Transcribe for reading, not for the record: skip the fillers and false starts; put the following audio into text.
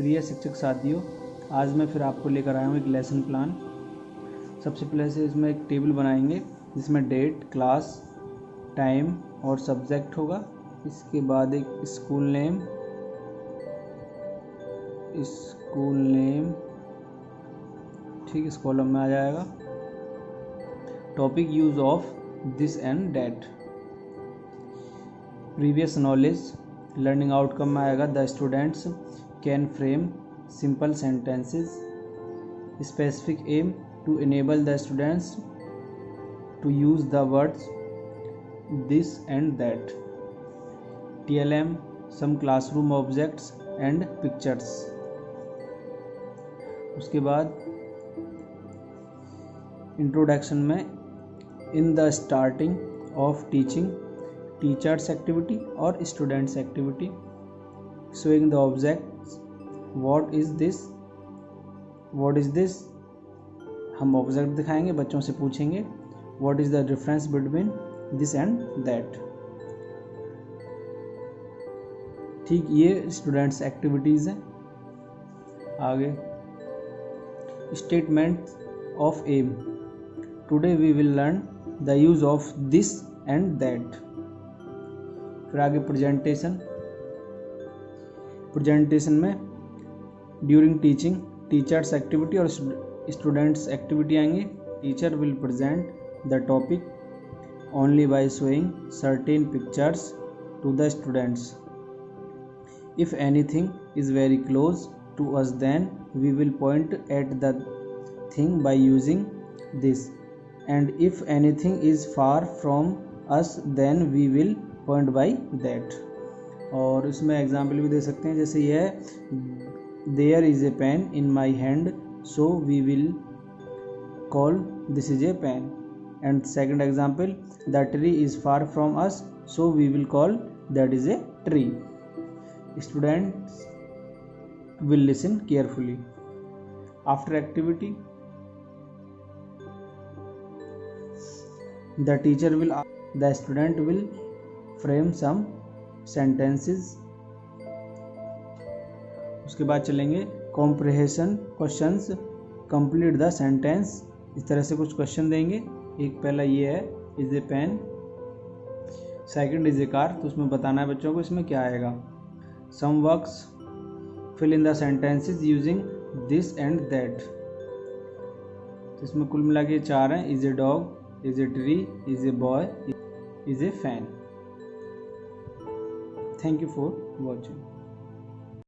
प्रिय शिक्षक साथियों, आज मैं फिर आपको लेकर आया हूँ एक लेसन प्लान। सबसे पहले से इसमें एक टेबल बनाएंगे जिसमें डेट, क्लास, टाइम और सब्जेक्ट होगा। इसके बाद एक स्कूल नेम ठीक इस कॉलम में आ जाएगा। Topic use of this and that, previous knowledge, learning outcome में आएगा the students can frame simple sentences, specific aim to enable the students to use the words this and that, TLM some classroom objects and pictures। उसके बाद introduction में in the starting of teaching, teachers activity और students activity, showing the objects, what is this, हम object दिखाएंगे, बच्चों से पूछेंगे what is the difference between this and that. ठीक, ये स्टूडेंट्स एक्टिविटीज हैं। आगे statement of M, today we will learn the use of this and that. फिर आगे प्रेजेंटेशन में ड्यूरिंग टीचिंग, टीचर्स एक्टिविटी और स्टूडेंट्स एक्टिविटी आएंगे। Teacher will present the topic only by showing certain pictures to the students. If anything is very close to us then we will point at the thing by using this, and if anything is far from us then we will point by that. और इसमें example भी दे सकते हैं, जैसे यह है there is a pen in my hand so we will call this is a pen, and second example, the tree is far from us so we will call that is a tree। Students will listen carefully। After activity, the student will frame some sentences। उसके बाद चलेंगे comprehension questions, complete the sentence. इस तरह से कुछ question देंगे। एक पहला ये है is a pen, second is a car, तो उसमें बताना है बच्चों को इसमें क्या आएगा। Some works, fill in the sentences using this and that. तो इसमें कुल मिला के 4 हैं, is a dog, is a tree, is a boy, is a fan. Thank you for watching.